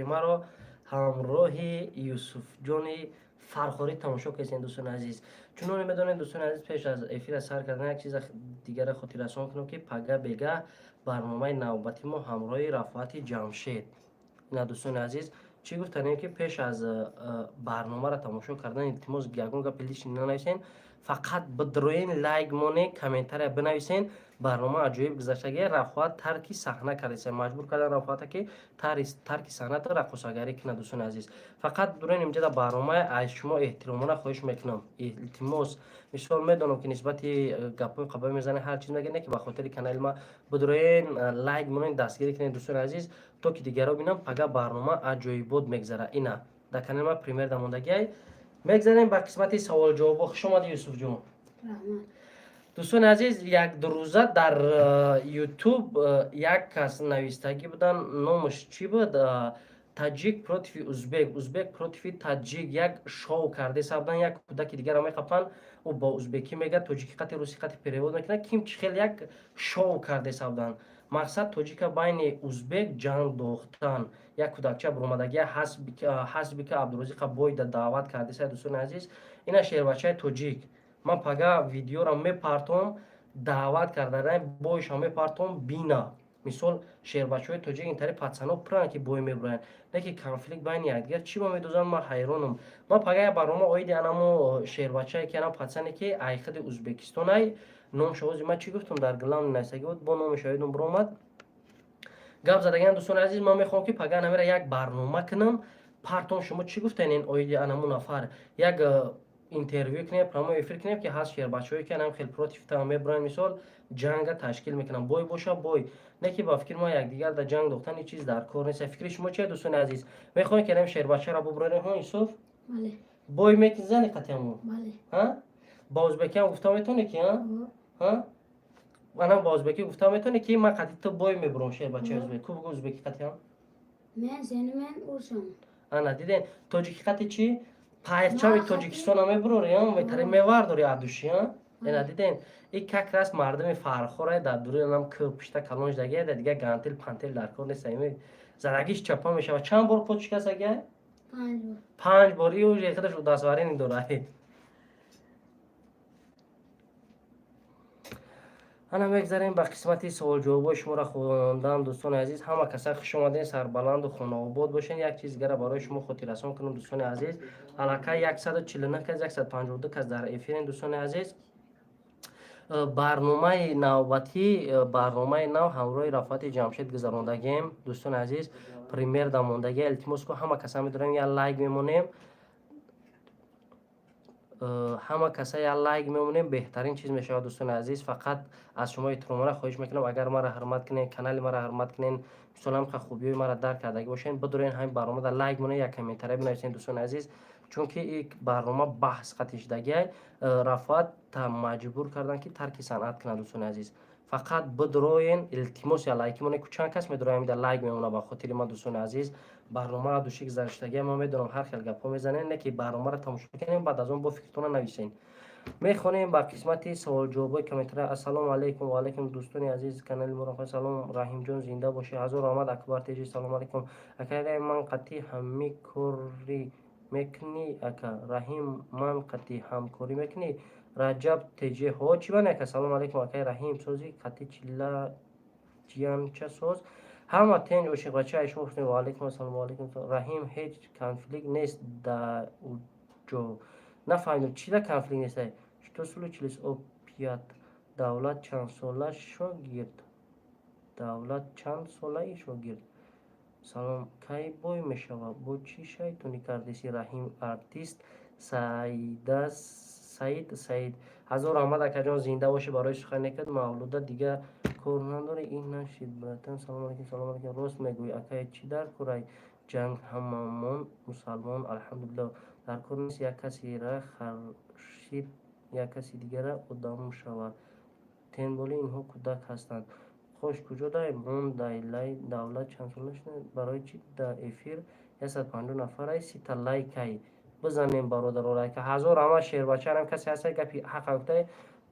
маро ҳамроҳи Юсуфҷони Фархорӣ тамошо кардем дӯстони азиз. Чуноне медонед дӯстони азиз, пеш аз эфира сар кардан як чиза дигара хотиррасон кунам ки пага бега барномаи навбати мо ҳамроҳи Рафоати Ҷамшед. ина дӯстони азиз, чӣ гуфтанем ки пеш аз барномаро тамошо кардан илтимос ягон гапе лиш нанависен, фақат бидроен лайк монен, комментария бинависен. барнома аҷоиб гузаштаги Рафоат тарки саҳна кардеса, маҷбур кардан Рафоата ки тарки саҳната рақосагарӣ кунад. дӯстони азиз, фақат дуроен имҷада барнома аз шумо эҳтиромона хоҳиш мекунам, илтимос. мисол медонам ки нисбати гапҳои қабла мезанем ҳар чиз мегӯем, ки ба хотири канали ма бидроен лайк монен дастгирӣ кунед дӯстони азиз, то ки дигаро бинам пага барнома аҷоибот мегзара. ина дар канали ма пример дамондагиай. мегзарем ба қисмати саволу-ҷавобо. хуш омадед Юсуфҷон. дӯстони азиз, як дурӯза дар ютуб як кас навистагӣ буданд, номаш чӣ буд? Таҷик против узбек, узбек против таҷик, як шоу карда сабдан, як кӯдаки дигарро мехапанд, ӯ ба узбекӣ мегӯяд, тоҷикӣ қати русӣ қати перевод мекунад, ким чӣ хел як шоу карда сабдан. мақсад тоҷика байни узбек ҷанг дохтан. як кӯдакча буромадагия ҳасбика абдурозиқа бойда даъват кардаса. дӯстони азиз, ина шербачаи тоҷик. ман пага видеоро мепартом, даъват карданаи бойша мепартом бина. мисол шербачаҳои тоҷик интари патсано пуранд ки бой мебуранд, не ки конфликт байни якдигар чӣ ба медозанд. ман ҳайронам. ман пага як барнома оиди анамо шербачае ки ана патсане ки айхиди узбекистонай ном шавози ман чӣ гуфтам дар гилам навистагӣ буд, бо номи шоидам буромад. гап задагиам дӯстони азиз, ман мехоҳам ки пага намера як барнома кунам, партон шумо чӣ гуфтанен оиди анамо нафар як интервью кунем, прямо эфир кунем ки ҳаст шербачаҳое ки анам хел против тама мебуранд, мисол ҷанга ташкил мекунам, бой боша бой, не ки ба фикри ма якдигар дар ҷанг дохтани чиз дар кор нест. фикри шумо чие дӯстони азиз? мехоҳем ки анам шербачаро бубуронем? ҳо Юсуф, бале, бой метизани қатиамо, бале, ҳа ба узбекиам гуфта метоне ки ҳа анам ба узбекӣ гуфта метоне ки ман қати то бой мебурам шербачаи узбек. ку бугу узбекӣ қатиам мен сени мен уршам. ана диден тоҷикӣ қати чӣ пайрчави Тоҷикистона мебурори, метари мевардори адуши. ена диден ин как раз мардуми Фархора дар дуруи нам кӯ пишта калон ждагия, да дига гантил пантил дар кор нест. ими задагиш чапа мешава. чанд бор пот шикастагия? 5 бор. 5 бор. ин уже худаш дастварини дорад. ана мегзарем ба қисмати савол-ҷавобои шуморо хондам. дӯстони азиз, ҳама каса хуш омаден, сарбаланду хонаобод бошен. як чиз дигара барои шумо хотиррасон кунам дӯстони азиз. аллакай 149 кас 152 кас дар эфирен дӯстони азиз. барномаи навбатӣ, барномаи нав ҳамроҳи Рафоати Ҷамшед гузарондагем дӯстони азиз. пример дамондагия илтимос ку ҳама каса медорем я лайк мемонем, ҳама каса я лайк мемонем, беҳтарин чиз мешавад дӯстони азиз. фақат аз шумо эҳтиромона хоҳиш мекунам, агар маро ҳурмат кунен, канали маро ҳурмат кунен, мисолам ка хубиёи маро дарк кардагӣ бошен, бидурен ҳамин барномада лайк монен, як комментария бинависен дӯстони азиз, чунки ин барнома баҳс қатишдагиай Рафоат маҷбур кардан ки тарки санъат кунад дӯстони азиз. фақат бидроен илтимос я лайки монен, ку чанд кас медорад ҳамида лайк мемона ба хотири ма дӯстони азиз. барнома души гузараштагиа ман медонам ҳар хел гапҳо мезанем, не ки барномаро тамошо кунем баъд аз он бо фикртона нависен. мехонем ба қисмати савол-ҷавобои комментария. ассалому алайкум. ва алайкум дӯстони азиз канали моро. салом Раҳимҷон, зинда бошед. ҳазор омад Акбар теҷи. салому алайкум акаи ман қатъи ҳами кори мекунӣ ака. раҳим ман қатъи ҳамкорӣ мекунӣ. раҷаб теҷи ҳо чӣ бан ака. салому алайкум акаи раҳим сози қатъи чилла ҷиянча соз ҳама тен ошиқбача шумо гуфтем. ва алайкум ассалом. ва алайкум раҳим ҳеҷ конфликт нест да уҷо. нафаҳмидам чӣ да конфликт нест. что случилось опять? давлат чанд сола шогирд? давлат чанд солаи шогирд? салом кай бой мешава? бо чӣ шайтонӣ кардеси? раҳим артист саид ҳазор раҳмат акаҷон, зинда бошед. барои сухан некад мавлуда дига кор надори ин нашид братан. салом алайкум. салом алайкум. рост мегӯй акай, чӣ дар кораи ҷанг ҳамамон мусалмон алҳамдулиллаҳ. дар кор нест як касира харшид як каси дигара одам шавад. тенболи инҳо кӯдак ҳастанд. хош куҷо дай мондай лай давлат чанд сола шуд? барои чӣ да эфир 150 нафарай сита лайкай бизанем бародаро лайка. ҳазор ҳама шербачарам касе ҳаста гапи ҳаққа гуфтай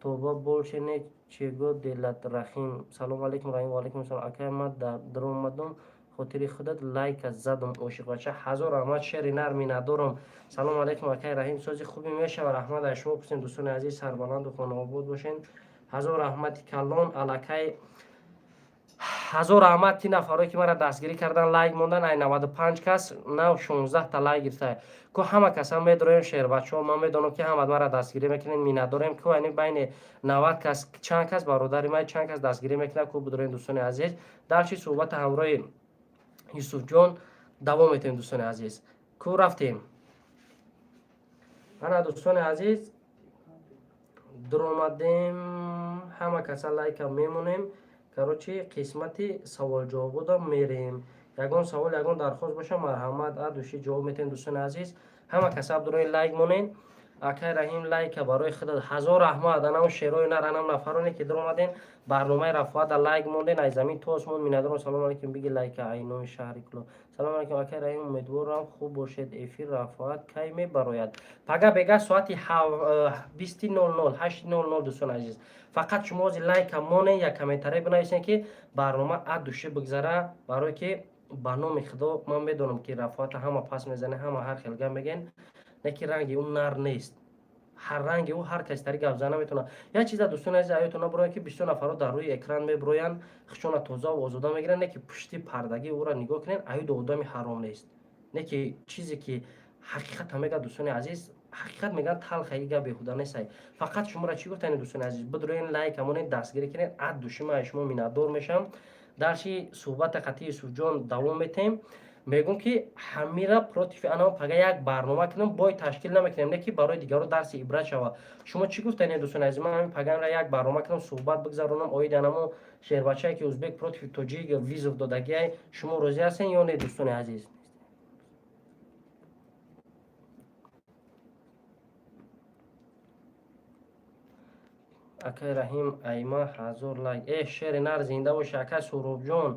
тоба больше не чего делать. раҳим салому алайкум. раҳим ва алайкум ассалом акай ма дар даромадам хотири худат лайк задум ошиқ бача ҳазор раҳмат шери нарми надорам. Салом алейкум акай раҳим сози хуби мешава раҳмат ай шумо пусин дӯстони азиз сарбаланду хонаобод бошен. ҳазор раҳмати калон алакай ҳазор раҳмат ти нафароe ки мара дастгирӣ кардан лайк мондан ай 95 кас нав 16 та лайк гирифта ку ҳама каса медороем шербачо ман медонам ки ҳама мара дастгирӣ мекунен минатдорем ку ани байни 90 кас чанд кас бародари май чанд кас дастгирӣ мекунад ку бидорем дӯстони азиз дар чи суҳбата ҳамроҳи Юсуфҷон давом метавем дӯстони азиз ку рафтем ана дӯстони азиз дуромадем ҳама каса лайка мемонем короче қисмати савол-ҷавободам мерем. Ягон савол ягон дархост боша марҳамат адуши ҷавоб метавем дӯстони азиз. Ҳама каса абдурои лайк монен. Акай раҳим лайка барои худат ҳазор раҳмат анам шерои нар анам нафароне ки дуромаден барномаи рафоада лайк монден ай замин то осмон минатдорам. Салом алейкум биги лайка ай номи шаҳри куло. Салом алейкум акай раҳим умедворам хуб бошед эфир рафоат кай мебарояд пага бега соати 20:00 8:00 дӯстони азиз фақат шумо ози лайка монен як комментария бинависен ки барнома адуши бигзара барое ки ба номи худо ман медонам ки рафоата ҳама пас мезане ҳама ҳар хел гап мегӯян не ки ранги он нар нест ҳар ранги ӯ ҳар каси тари гап зана наметавонад. Як чиза дӯстони азиз аётон набурояд ки бисёр нафаро дар рӯи экран мебуроянд хушона тозаву озода мегиранд не ки пушти пардаги ӯро нигоҳ кунед аюд одами ҳаром нест не ки чизе ки ҳақиқата мегӯяд дӯстони азиз ҳақиқат мегӯянд талха и гап беҳуда нест ай фақат шуморо чӣ гуфтани дӯстони азиз бидуроен лайк амонед дастгирӣ кунед ад душима ай шумо минатдор мешам. дар чи суҳбата қатъи Юсуфҷон давом метем мегӯм ки ҳамира против анам пага як барнома кунам бой ташкил намекунем не ки барои дигаро дарси ибрат шава. Шумо чӣ гуфтани дӯстони азиз ман ҳамин паганра як барнома кунам суҳбат бигзаронам оиди анамо шербачае ки ӯзбек против тоҷик визов додагиай шумо розӣ ҳастен ё не дӯстони азиз? акай раҳим айма ҳазор лайк шери нар зинда боша акай Суробҷон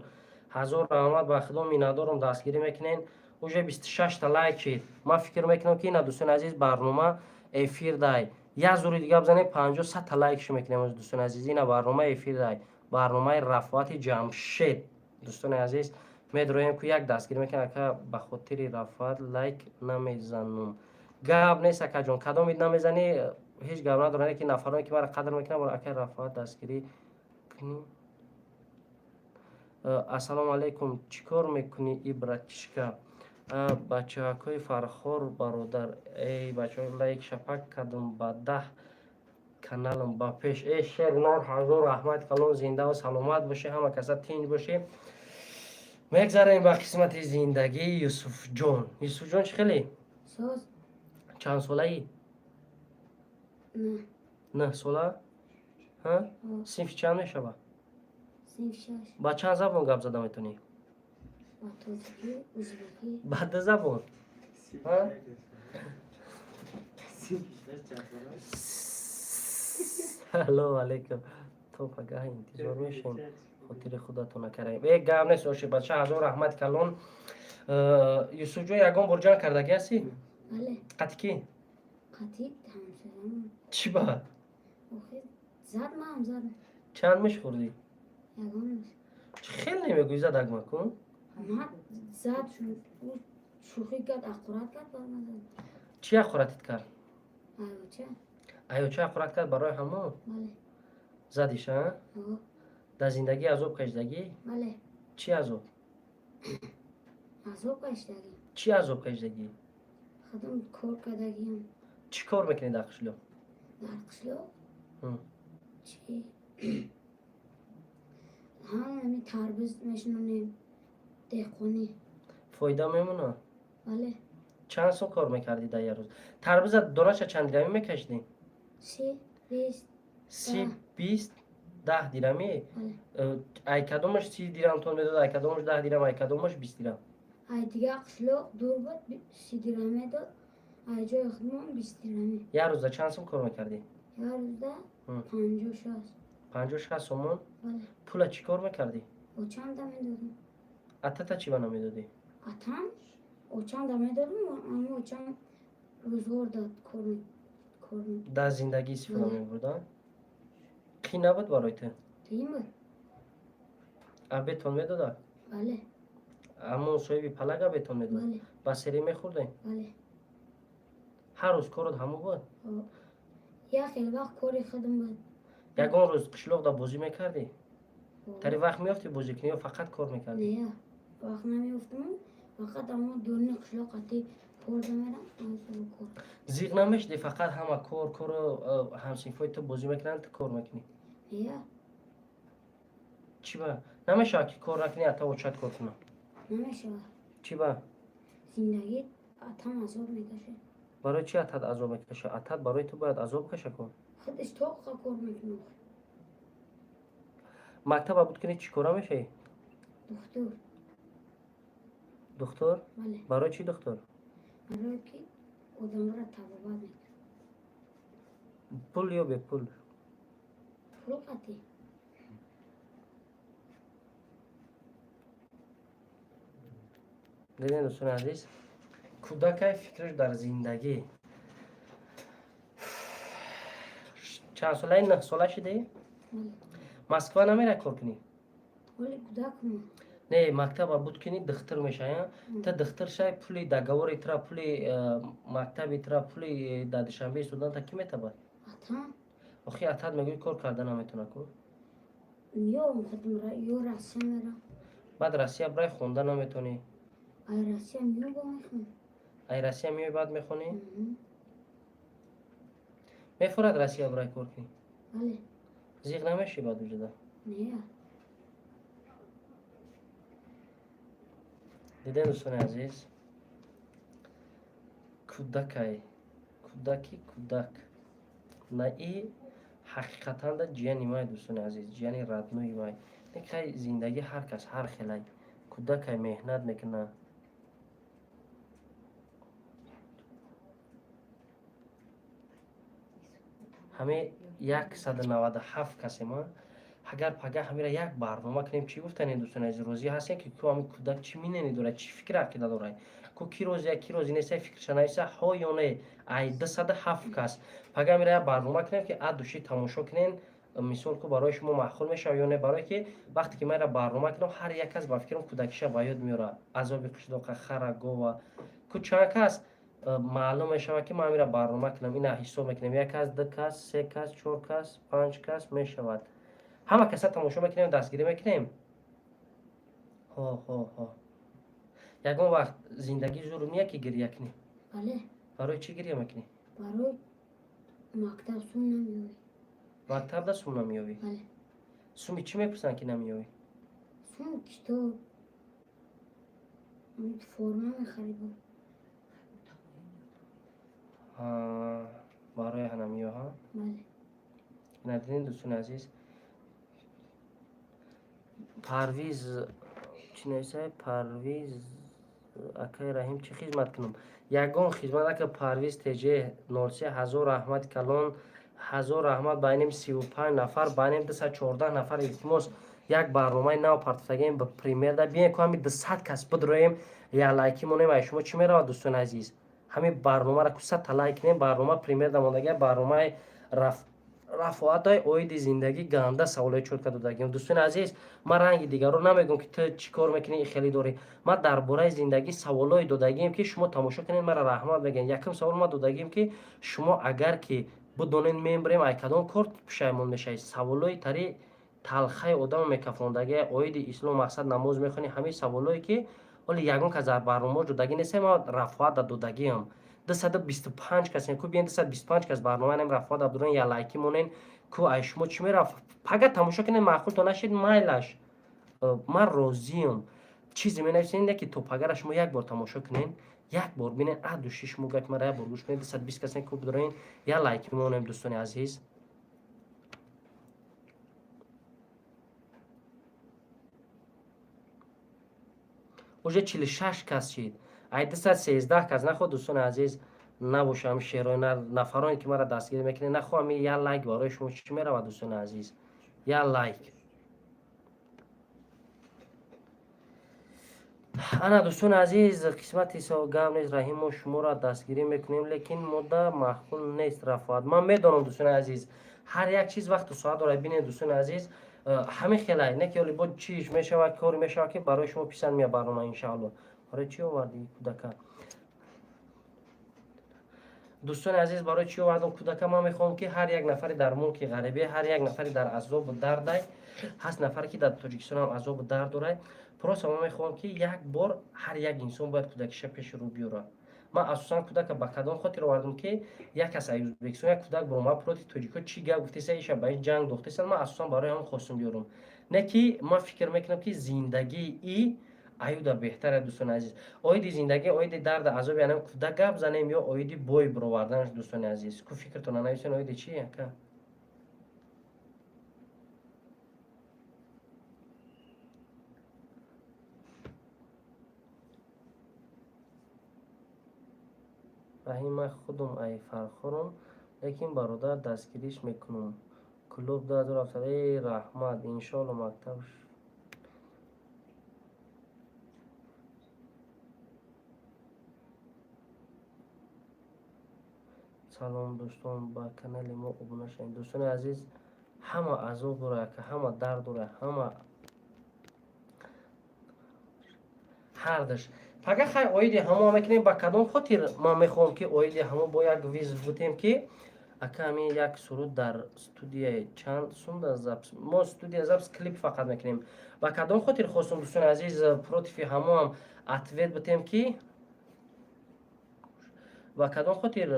ҳазор раҳмат ба худо минатдорам дастгирӣ мекунен уже 26 та лайк шид. Ман фикр мекунам ки ина дӯстони азиз барнома эфир дай як зури дига бизанем 50-100 та лайкшо мекунем дӯстони азиз ина барнома эфир дай барномаи рафоати ҷамшед дӯстони азиз медроем ку як дастгирӣ мекунем ака ба хотири рафоат лайк намезанум гап нест акаҷон кадом ид намезанӣ ҳеҷ гап надорад ки нафароне ки мара қадр мекунанд бора акай рафоат дастгирӣ кунӣ. Ассалому алейкум чӣ кор мекунӣ ибратишка бачаҳакҳои фархор бародар бачаҳо лайк шапак кардам ба 10 каналам ба пеш шери нар ҳазор раҳмат калон зиндаву саломат бошед ҳама каса тинҷ бошед. мегзарем ба қисмати зиндагии Юсуфҷон. Юсуфҷон чӣ хеле чанд солаи 9 сола синфи чанд мешава ба чанд забон гап зада метонӣ ба 2 забон салом алейкум то пагаҳ интизор мешем хотири худатона карем гап нест оши бача ҳазор раҳмат калон. Юсуфҷон ягон бор ҷанг кардаги ҳастӣ қатӣ ки чӣ ба чанд мешхӯрдӣ чӣ хел намегӯӣ задагма кун чӣ ақуратит кард аёча ақурат кард барои ҳамон задиша дар зиндагӣ азоб кашидагӣ чӣ азоб чӣ азоб кашидагӣ чӣ кор мекунӣ дар қишлоқ фоида мемонад чанд сол кор мекардӣ дар як рӯз тарбуза донаша чанд дирами мекашидӣ 30-20 10 дирами ай кадомаш 30 дирамтон медод ай кадомаш 10 дирам ай кадомаш 20 дирам як рӯза чанд сом кор мекардӣ 50-60 сомон пула чӣ кор мекардӣ атата чӣ ба намедодӣ дар зиндагӣ истифода мебурдам қӣн набуд барои ту абедтон медодад همون صاحبی پلگا بهتون میداد. بله. بسری میخوردین؟ بله. هر روز کارت همون بود؟ یا خیلی وقت کاری خودم بود. یگان روز قشلوق دا بازی میکردی؟ تری وقت میافتی بازی کنی یا فقط کار میکردی؟ نه وقت نمیافتم، فقط اما دورنی قشلاق قطعی خورده میرم کار. زیغ نمیشدی فقط همه کار و همسینفای تو بازی میکنن تو کار میکنی؟ نه چی با؟ نمیشه که کار نکنی حتی و چت کار کنم؟ نمیشه. چی با؟ زندگی اتم عذاب میکشه. برای چی اتت عذاب میکشه؟ اتت برای تو باید عذاب کشه کن. خودش تو کار میکنه. مکتب بود کنی چی کارا میشه؟ دکتر. دکتر؟ بله. برای چی دکتر؟ برای که آدم را تبابت میکنه. پول یا به پول؟ پول قطعی. دیدین دوستان عزیز، کودک فکرش در زندگی چند ساله این 9 ساله شده؟ بله. مسکو نمیره کار کنی؟ ولی کودک ما. نه مکتب بود کنی دختر میشه. تا دختر شای پولی دگوری ترا پولی مکتبی ترا پولی دادشنبه سودان تا کی میتبه؟ اتم. آخی اتت میگوی کار کردن نمیتونه کو؟ یا مخدم را یا رسیه میرم. بعد رسیه برای خوندن نمیتونی؟ ای رسیه میو با میخونم. ای رسیه میوی بعد میخونی؟ میفورد رسیه برای کار کنی؟ بله. زیغ نمیشی بعد وجوده؟ نه دیدین دوستان عزیز، کودک نه ای حقیقتا دا جیانی مای دوستان عزیز، جیانی ردنوی مای نکای زندگی هر کس هر خیلی کودک مهنت میکنه. همه 197 کسی ما اگر پگه همیره یک برنامه کنیم چی گفتن این دوستان عزیز روزی هستن که کو همین کودک چی میننی دوره چی فکر عقیده دوره کو کی روزی نیست فکر شنایسه ها یا نه ای 207 کس پگه همیره برنامه کنیم که اد دوشی تماشا کنین مثال کو برای شما معقول میشه یا نه برای که وقتی که میره برنامه کنم هر یک کس با فکرم کودکیش با یاد میاره عذاب کشیدوقه خره گوه کو چند کس معلوم میشه که ما میره برنامه کنم اینا حساب میکنیم یک کس دو کس سه کس چهار کس پنج کس میشود همه کسا تماشا میکنیم دستگیری میکنیم. ها یکم وقت زندگی زور میه که گریه کنی؟ بله. برای چی گریه میکنی؟ برای مکتب سون نمیوی. مکتب دا سوم نمیوی؟ بله. سومی چی میپرسن که نمیوی؟ سون کتاب فرما میخریم. برای هنمیو ها؟ بله. ندیدین دوستان عزیز پرویز چی نیسته؟ پرویز اکای رحیم چی خدمت کنم؟ یگان خدمت اکا پرویز تیجه 03 هزار احمد کلان هزار احمد بینیم 35 نفر بینیم 214 نفر التماس یک برنامه نو پارتفگیم به پریمیر دا بیاین که همین 200 کس بدرویم یا لایکی مونیم ای شما چی میره دوستان عزیز همین برنامه را که 100 تا لایک کنیم برنامه پریمیر دا موندگی برنامه رفاعت های اوید زندگی گنده سوالای چود که دادگیم دوستان عزیز ما رنگ دیگر رو نمیگم که تو چی کار میکنی خیلی دوری ما درباره زندگی سوالای دادگیم که شما تماشا کنین مرا رحمت بگین یکم سوال ما دادگیم که شما اگر که بدونین میمبریم ای کدام کار پشیمون میشه سوالای تری تلخی آدم میکفوندگی اوید اسلام مقصد نماز میخونی همین سوالایی که ولی یگان که در برنامه دادگی نیست ما رفاعت دادگیم 225 کس کو بیان 225 کس برنامه نم رفاعت عبدالرحیم یا لایکی مونین کو ای شما چی میرفت فقط تماشا کنین معقول تو نشید مایلش من راضیم چیزی می نویسین که تو پگرش شما یک بار تماشا کنین یک بار ببینین اد و شش موگک مرا یک بار گوش کنین 220 کس کو بدرین یا لایک میمونم دوستان عزیز اوجه 46 کس شید ای 213 کس نخود دوستان عزیز نباشم شیرای نفرانی که مرا دستگیر میکنه نخواهم یا لایک برای شما چی میره دوستان عزیز یا لایک انا دوستان عزیز قسمت سوگم نیست رحیم و شما را دستگیری میکنیم لیکن مدت معقول نیست رفاعت من میدونم دوستان عزیز هر یک چیز وقت و ساعت داره ببینید دوستان عزیز همین خیلی نه که با چیش میشه کاری میشه که برای شما پسند میاد برنامه انشالله. برای چی آوردی کودک؟ دوستان عزیز برای چی آوردم کودک؟ من میخوام که هر یک نفری در ملک غریبی، هر یک نفری در عذاب و درد هست، نفری که در تاجیکستان هم عذاب و درد داره. پروس من میخوام که یک بار هر یک انسان باید کودکش پیش رو بیاره. من اساسا کودک به کدام خاطر آوردم که یک کس از ازبکستان یک کودک برام پروت تاجیکو چی گفت گفته سه به جنگ دوخته سن، من اساسا برای هم خواستم بیارم. نه که من فکر میکنم که زندگی ای ایودا بهتره دوستان عزیز. اوید زندگی اوید درد عذاب یعنی کودک گپ زنیم یا اوید بوی برآوردنش دوستان عزیز. کو فکرتون نمیسین اوید چیه که رحیم خودم ای فرخورم لیکن برادر دستگیریش میکنم کلوب 2007 رحمت انشالله مکتبش. سلام دوستان با کانال ما ابونه شدین دوستان عزیز. همه عذاب داره که همه درد داره همه هردش پگه خیلی اویدی همه میکنیم با کدام خاطر ما میخوام که اویدی همه با یک ویز بودیم که اکامی یک سرود در استودیوی چند سوند زبس ما استودیو زبس کلیپ فقط میکنیم با کدام خاطر خواستم دوستان عزیز پروتفی همه هم اتوید بودیم که و کدام خاطر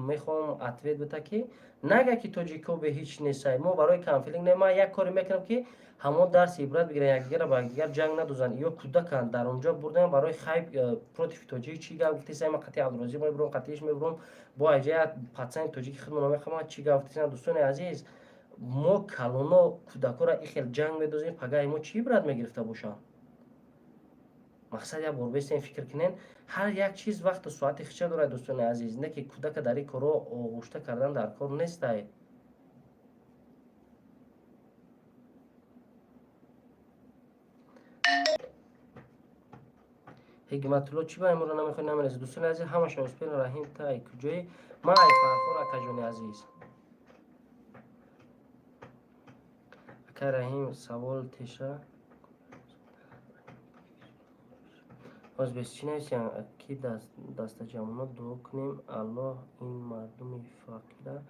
میخوام اتوید بده که نگه که تاجیکو به هیچ نیستای ما برای کانفلینگ نه ما یک کاری میکنم که همون درس عبرت بگیرن یک دیگر با دیگر جنگ ندوزن یا کودکان در اونجا بردن برای خیب پروتیف توجیه چی گفتی سه ما قطعی عبدالرزی میبرم قطعیش میبرم با اجازه پاتسن توجیه خدمت میخوام چی گفتی سن دوستان عزیز ما کلونا کودکا را خیلی جنگ میدوزیم پگاه ما چی عبرت میگرفته باشن مقصد یا بار بیستین فکر کنین هر یک چیز وقت و ساعت خیچه داره دوستان عزیز نه که کودک در این کارو آغوشته کردن در کار نیست. حکمت الله چی با امروز نمیخوای نمیرسه دوستان عزیز همه شاوسپین رحیم تا ای کجایی ما ای فرخور اکجون عزیز اکا رحیم سوال تیشه باز بس چی نیستیم اکی دست جمعنا دعا کنیم الله این مردم فقیره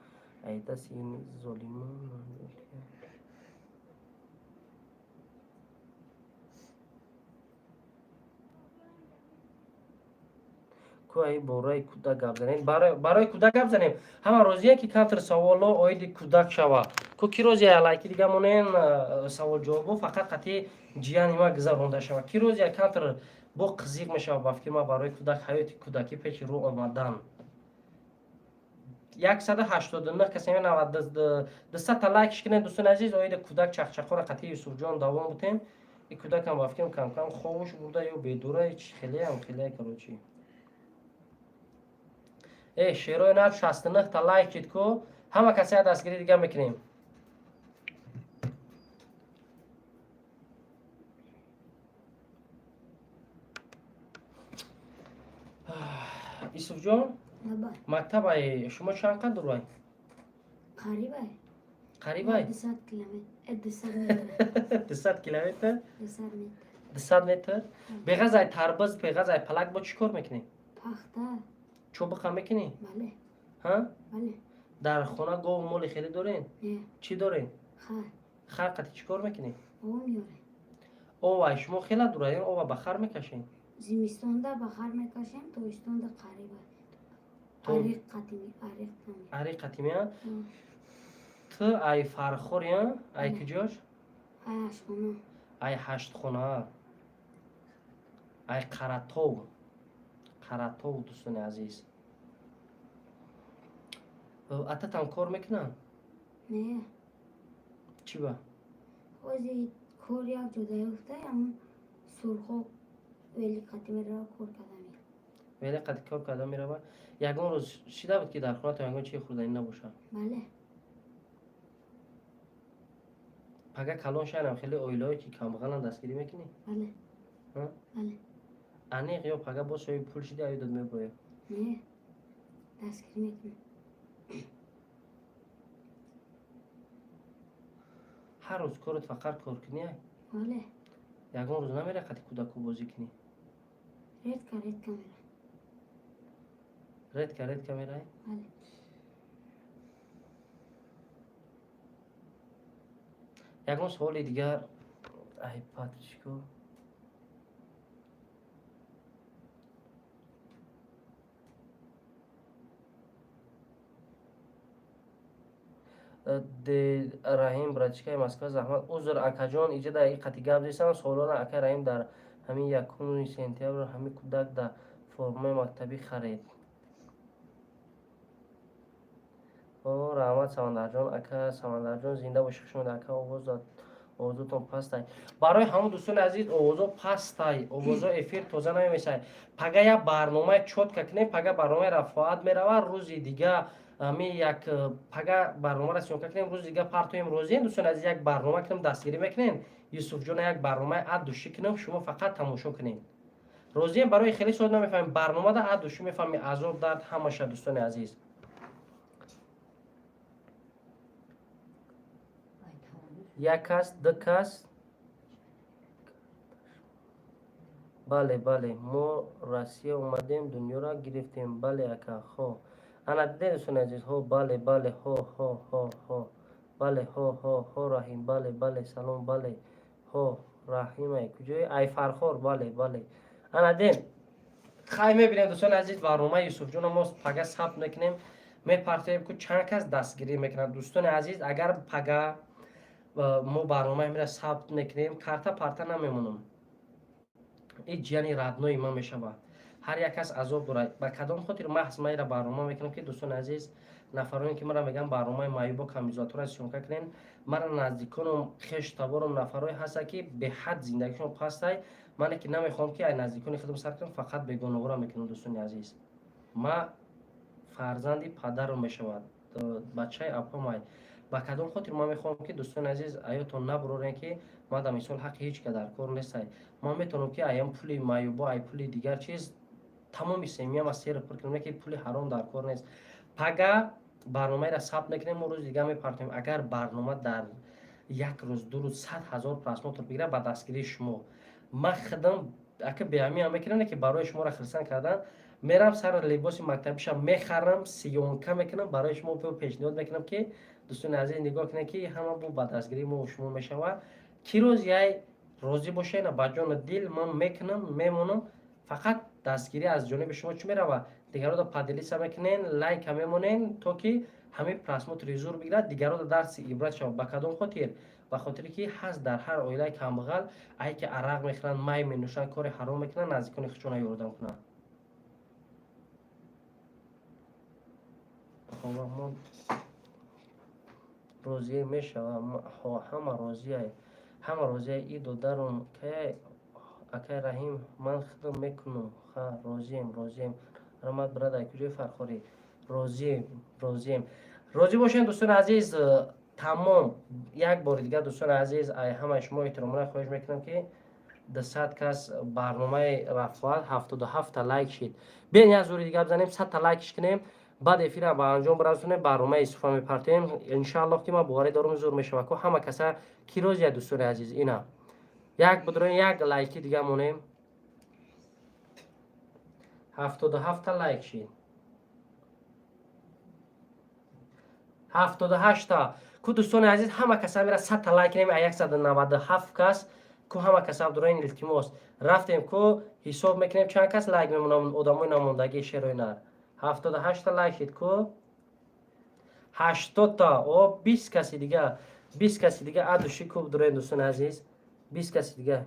ای دست این ظالمان کوی برای کودک گپ زنیم برای کودک گپ زنیم همه روزیه که کانتر سوالا اوید کودک شوا کو کی روزی لایکی دیگه مونن سوال جوابو فقط قطعی جیان ما گذرونده شوا کی روزی کانتر بو قزیق میشه با فکر ما برای کودک حیات کودکی پیش رو آمدن 189 کسی 200 تا لایکش کنین دوستان عزیز اوید کودک چخچخور قطعی یوسف جان دوام بودیم این کودک هم با فکر کم کم خوابش برده یا بدوره خیلی هم خیلی کروچی ای شیروی نر 69 تا لایک چید کو همه کسی دستگیری دیگه میکنیم یوسف جان مکتب ای شما چند قدر روی؟ قریبه قریبه 200 کیلومتر 200 کیلومتر 200 متر بغض ای تربز بغض ای پلک با چی کار میکنی؟ پخته چوب خم میکنی؟ بله ها؟ بله در خونه گاو مول خیلی دارین؟ نه چی دارین؟ خر خر قطعی چی کار میکنی؟ او میاره او شما خیلی دوره او به خر میکشین؟ زمستان ده بخر میکشیم تابستان ده قریبه تو عریق قدیمی عریق نمی عریق قدیمی ها؟ تو ای فرخور یا؟ ای کجاش؟ ای اشخونه ای هشت خونه ای قرطو دوستان عزیز اتت هم کار میکنن؟ نه چی با؟ وزی کار یک جدا یفته همون سرخو ولی قدیمی را کار کردمی ولی قد کار کردن میره با یکون روز شیده بود که در خونه تا یکون چی خوردنی نباشه بله پگه کلان شاید خیلی اویلایی که کامغلان دستگیری میکنی؟ بله ها؟ بله انیق یا پگه با شوی پول شیده ایداد میبروی؟ نه دستگیری میکنه ҳар рӯз корот фақат кор кунӣ Vale. ягон рӯз намере қати кӯдаку бозӣ кунӣ Redka mera. редка мерай Vale. ягон суоли дигар ай паточко раҳим братишкаи москва заҳмат узр акаҷон иҷа дар ҳақиқати гап дестам солона ака раҳим дар ҳамин 1 сентябр ҳамин кӯдак дар формаи мактабӣ харед раҳмат самандарҷон ака самандарҷон зинда бошӣ хушомед ака овозотон пастай барои ҳамон дӯстони азиз овозо пастай овозо эфир тоза намемесай пага як барномаи чотка кунем пага барномаи рафоат меравад рӯзи дига ми як пага барномаро сёнка кунем рӯзи дига партоем розием дӯстони азиз як барнома кунем дастгирӣ мекунем юсуфҷона як барномаи аддушӣ кунем шумо фақат тамошо кунем розием барои хеле соат намефаҳмем барномада аддушӣ мефаҳмем азоб дард ҳамаша дӯстони азиз як кас ду кас бале мо россия омадем дунёро гирифтем бале ака хо ана диде дӯстони азиз хо бале хо бале хо раҳим бале салом бале хо раҳимай куҷои ай фархор бале ана дем хай мебинем дӯстони азиз барномаи юсуфҷона мо пага сабт мекунем мепартоем ку чанд кас дастгирӣ мекунад дӯстони азиз агар пага мо барномаи мера сабт мекунем карта парта намемонам ин ҷияни раднои ман мешавад ҳар як кас азоб дорад ба кадом хотир маҳз майра барнома мекунам ки дӯстони азиз нафароне ки мара мегӯянд барномаи маюбо камизотора сёнка кунем мара наздиконам хештаборам нафарое ҳаста ки беҳад зиндагишон пастай мане ки намехоҳам ки ай наздикони худам сар кунам фақат бегонаҳоро мекунам дӯстони азиз ма фарзанди падарам мешавад бачаи апамай ба кадом хотир ман мехоҳам ки дӯстони азиз аётон набурорем ки ма дар мисол ҳаққи ҳеҷ ка дар кор нестай ман метавонам ки аям пули маюбо ай пули дигар чиз тамоми семияма сера пур кунам ки пули ҳаром дар кор нест пага барномаеро сабт мекунем мо рӯзи дига мепартоем агар барнома дар як рӯз ду рӯз 100 000 просмотр бигирад ба дастгирии шумо ман худам ака беҳамиам мекунам ки барои шуморо хирсан кардан мерам сар либоси мактабиша мехарам сиёнка мекунам барои шумо пешниҳод мекунам ки дӯстони азиз нигоҳ кунед ки ҳама бу ба дастгирии мо шумо мешавад ки рӯз яй розӣ бошед ба ҷону дил ман мекунам мемонам фақат дастгирӣ аз ҷониби шумо чӣ меравад дигарода падилиса мекунен лайка мемонен то ки ҳамин просмотри зур бигирад дигарода дарси ибрат шавад ба кадом хотир ба хотире ки ҳаст дар ҳар оилаи камбағал ай ки арақ мехӯранд май менӯшанд кори ҳаром мекунанд наздикони худшона ёрдам кунанд розие мешавад ҳама розия и додарум акай раҳим ман худам мекунам ха розием рамат брадай куҷои фархорӣ розием розӣ бошед дӯстони азиз тамом як бори дигар дӯстони азиз ай ҳамаи шумо эҳтиромона хоҳиш мекунам ки 200 кас барномаи рафоат 77 лайк шид бен як зури дигар бизанем 100 лайкиш кунем баъд эфира ба анҷом барасонем барномаи Юсуфа мепартоем иншааллоҳ ки ман боварӣ дорам зур мешавад ку ҳама каса ки розия дӯстони азиз ина як бидроем як лайки дига монем 77 лайк шид 78 ку дӯстони азиз ҳама каса мера 100 лайк нем 197 кас ку ҳама каса бидроем илтимос рафтем ку ҳисоб мекунем чанд кас лайк мемонам одамои намондагии шерои нар 78 лайк шид ку 80 та о 20 каси дига адуши ку бидроем дӯстони азиз 20 каси дига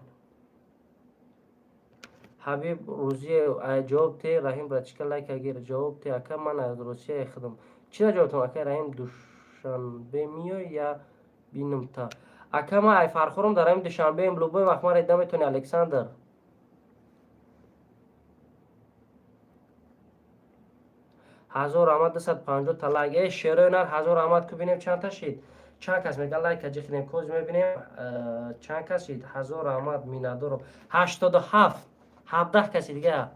ҳабиб рӯзие ҷавоб те раҳим братишка лайк агир ҷавоб те ака ман аз русия худам чида ҷавобтам ака раҳим душанбе миёй я бинам та ака ма ай фархорам дар ҳамин душанбе лубой вақт мара дида метавони александр 1000 раҳмат 250 та лайк шерои нар 1000 раҳмат ку бинем чанд та шид чанд кас мега лайка ҷихидем коз мебинем чанд кас шид 1000 раҳмат миннатдорам 87 17 каси дига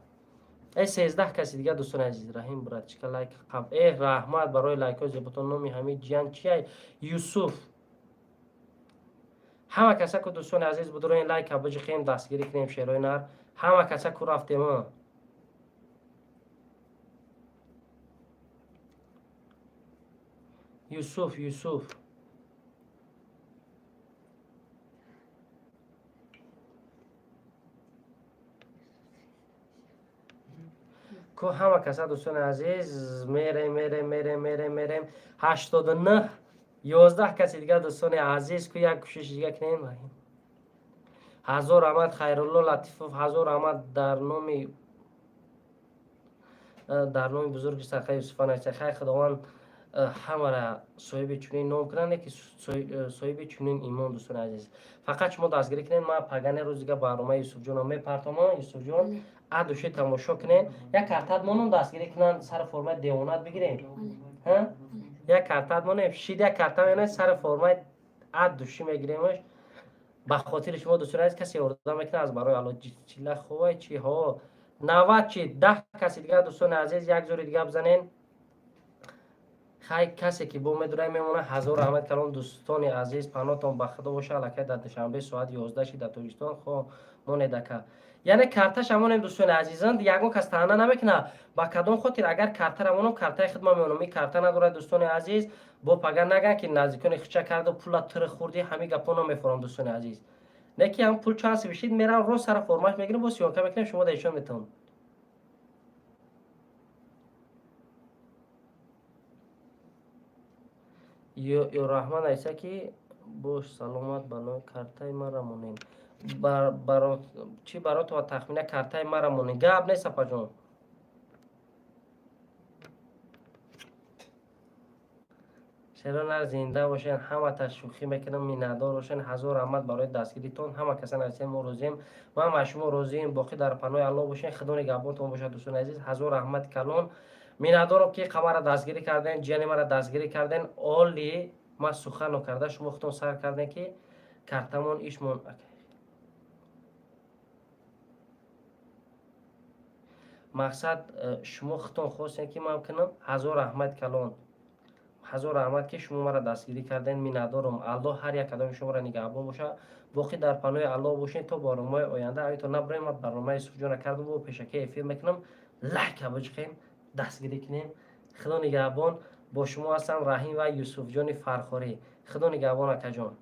13 каси дига дӯстони азиз раҳим братишка лайк қаб раҳмат барои лайкҳои зеботон номи ҳамид ҷиян чиай юсуф همه کسا که دوستان عزیز بدرین لایک بجخیم دستگیری کنیم شیروی نر همه کسا که رفتیم یوسف کو همه کسا دوستان عزیز میریم 89 11 کسی دیگه دوستان عزیز که یک کوشش دیگه کنیم هزار آمد خیرالله لطیفوف هزار آمد در نام بزرگ سرخی یوسفان ایسخی خداوند همه را صاحب چنین نام کنند که صاحب چنین ایمان دوستان عزیز فقط شما دستگیری کنین ما پگان روز دیگه برنامه یوسف جان میپرتم یوسف جان ادوشه تماشا کنین یک کارت مونم دستگیری کنن سر فرمای دیوانات بگیریم ها یک کارت مونم شید یک کارت میونه سر فرمای ادوشه میگیریمش به خاطر شما دوستان عزیز کسی اردا میکنه از برای الله چیلا خوبه چی ها 90 چی 10 کسی دیگه دوستان عزیز یک زور دیگه بزنین خیلی کسی که با مدرای میمونه هزار رحمت کلام دوستان عزیز پناهتون به خدا باشه الکی در دوشنبه ساعت 11 شی در تورستان خو مون دکه یعنی کارتش همون دوستان عزیزان یگو کس تنها نمیکنه با کدوم خاطر اگر کارت همونم کارت خدمت میونم می کارت نداره دوستان عزیز با پگان نگن که نزدیکان خچه کرده پول تر خوردی همین گپونو میفرام دوستان عزیز نه که هم پول چانس بشید میرن رو سر فرماش میگیرم با سیانکا میکنم شما دیشون میتون یا رحمان ایسا که باش سلامت بنا کارتای مرا مونین چی برای تو تخمینه کارتای مرا مونین گاب نیست سپا جون چرا نر زنده باشین همه تشویقی میکنم مینادار باشین هزار رحمت برای دستگیریتون همه کسان هستین ما روزیم و هم شما روزیم باقی در پناه الله باشین خدا نگهبانتون باشه دوستان عزیز هزار رحمت کلون مینادارم که قمر را دستگیری کردین جن مرا دستگیری کردین اولی ما سخن کرده شما خودتون سر کردین که کارتمون ایشمون مقصد شما خودتون خواستین که من کنم هزار رحمت کلون هزار رحمت که شما مرا دستگیری کردین مینادارم الله هر یک کدام شما را نگهبان باشه باقی در پناه الله باشین تا برنامه آینده ایتو نبریم ما برنامه یوسف جان کردم و پیشکی افیر میکنم لایک بجخیم دستگیری کنیم خدا نگهبان با شما هستم رحیم و یوسف جان فرخوری خدا نگهبان اکا جان